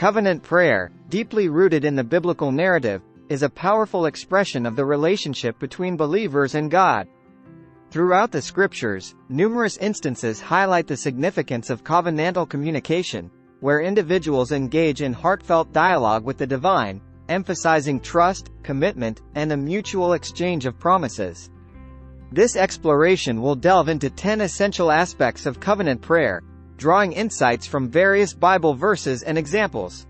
Covenant prayer, deeply rooted in the biblical narrative, is a powerful expression of the relationship between believers and God. Throughout the Scriptures, numerous instances highlight the significance of covenantal communication, where individuals engage in heartfelt dialogue with the divine, emphasizing trust, commitment, and a mutual exchange of promises. This exploration will delve into 10 essential aspects of covenant prayer, drawing insights from various Bible verses and examples.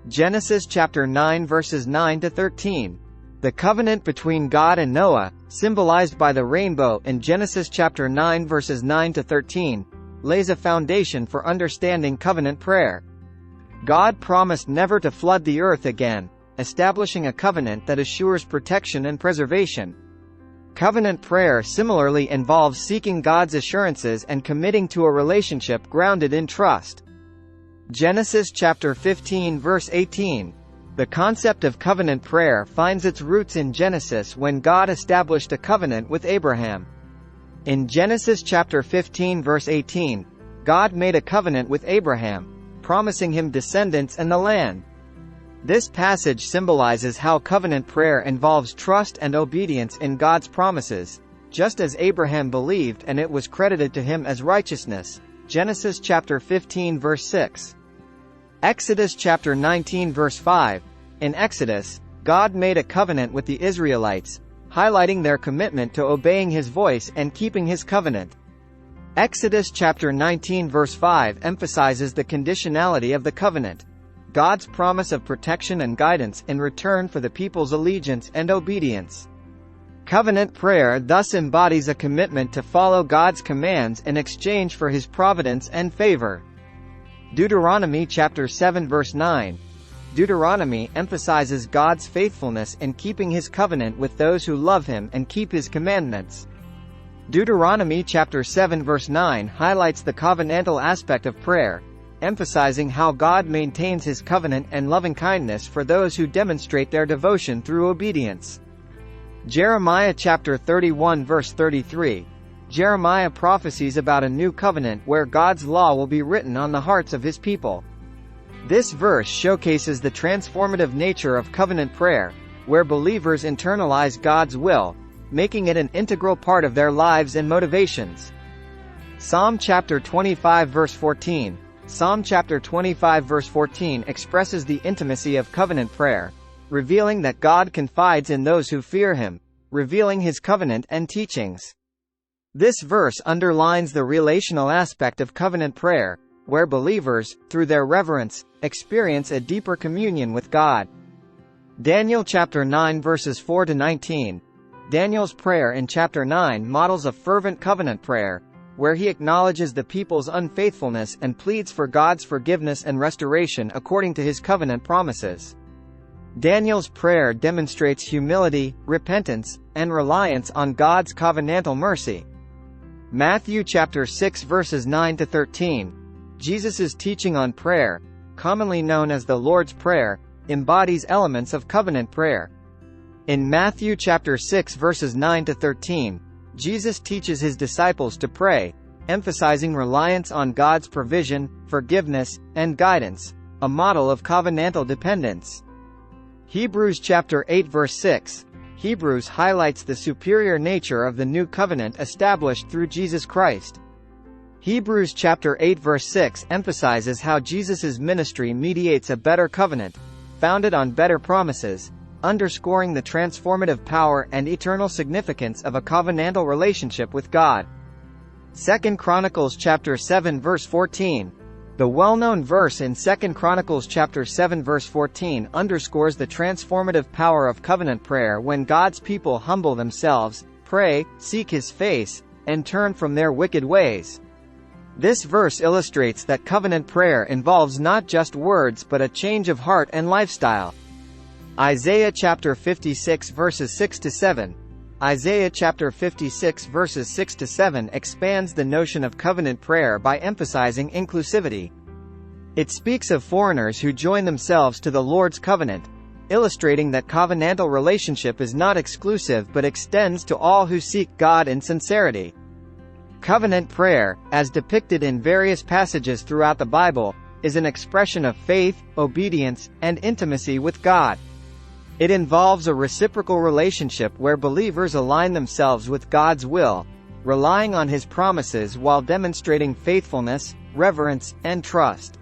Genesis chapter 9 verses 9 to 13. The covenant between God and Noah, symbolized by the rainbow in Genesis chapter 9 verses 9 to 13, lays a foundation for understanding covenant prayer. God promised never to flood the earth again, establishing a covenant that assures protection and preservation. Covenant prayer similarly involves seeking God's assurances and committing to a relationship grounded in trust. Genesis chapter 15 verse 18. The concept of covenant prayer finds its roots in Genesis when God established a covenant with Abraham. In Genesis chapter 15 verse 18, God made a covenant with Abraham, promising him descendants and the land. This passage symbolizes how covenant prayer involves trust and obedience in God's promises, just as Abraham believed and it was credited to him as righteousness. Genesis chapter 15 verse 6. Exodus chapter 19 verse 5. In Exodus, God made a covenant with the Israelites, highlighting their commitment to obeying his voice and keeping his covenant. Exodus chapter 19 verse 5 emphasizes the conditionality of the covenant, God's promise of protection and guidance in return for the people's allegiance and obedience. Covenant prayer thus embodies a commitment to follow God's commands in exchange for his providence and favor. Deuteronomy chapter 7 verse 9. Deuteronomy emphasizes God's faithfulness in keeping his covenant with those who love him and keep his commandments. Deuteronomy chapter 7 verse 9 highlights the covenantal aspect of prayer, emphasizing how God maintains his covenant and loving-kindness for those who demonstrate their devotion through obedience. Jeremiah chapter 31 verse 33. Jeremiah prophesies about a new covenant where God's law will be written on the hearts of his people. This verse showcases the transformative nature of covenant prayer, where believers internalize God's will, making it an integral part of their lives and motivations. Psalm chapter 25 verse 14. Psalm chapter 25 verse 14 expresses the intimacy of covenant prayer, revealing that God confides in those who fear him, revealing his covenant and teachings. This verse underlines the relational aspect of covenant prayer, where believers, through their reverence, experience a deeper communion with God. Daniel chapter 9 verses 4 to 19. Daniel's prayer in chapter 9 models a fervent covenant prayer, where he acknowledges the people's unfaithfulness and pleads for God's forgiveness and restoration according to his covenant promises. Daniel's prayer demonstrates humility, repentance, and reliance on God's covenantal mercy. Matthew chapter 6 verses 9 to 13. Jesus' teaching on prayer, commonly known as the Lord's Prayer, embodies elements of covenant prayer. In Matthew chapter 6 verses 9 to 13, Jesus teaches his disciples to pray, emphasizing reliance on God's provision, forgiveness, and guidance, a model of covenantal dependence. Hebrews chapter 8 verse 6. Hebrews highlights the superior nature of the new covenant established through Jesus Christ. Hebrews chapter 8 verse 6 emphasizes how Jesus' ministry mediates a better covenant, founded on better promises, underscoring the transformative power and eternal significance of a covenantal relationship with God. 2 Chronicles chapter 7 verse 14. The well-known verse in 2 Chronicles chapter 7 verse 14 underscores the transformative power of covenant prayer when God's people humble themselves, pray, seek his face, and turn from their wicked ways. This verse illustrates that covenant prayer involves not just words but a change of heart and lifestyle. Isaiah chapter 56 verses 6 to 7. Isaiah chapter 56 verses 6 to 7 expands the notion of covenant prayer by emphasizing inclusivity. It speaks of foreigners who join themselves to the Lord's covenant, illustrating that covenantal relationship is not exclusive but extends to all who seek God in sincerity. Covenant prayer, as depicted in various passages throughout the Bible, is an expression of faith, obedience, and intimacy with God. It involves a reciprocal relationship where believers align themselves with God's will, relying on His promises while demonstrating faithfulness, reverence, and trust.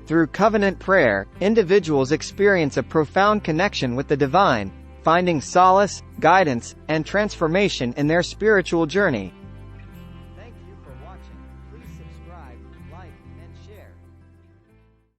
Through covenant prayer, individuals experience a profound connection with the divine, finding solace, guidance, and transformation in their spiritual journey.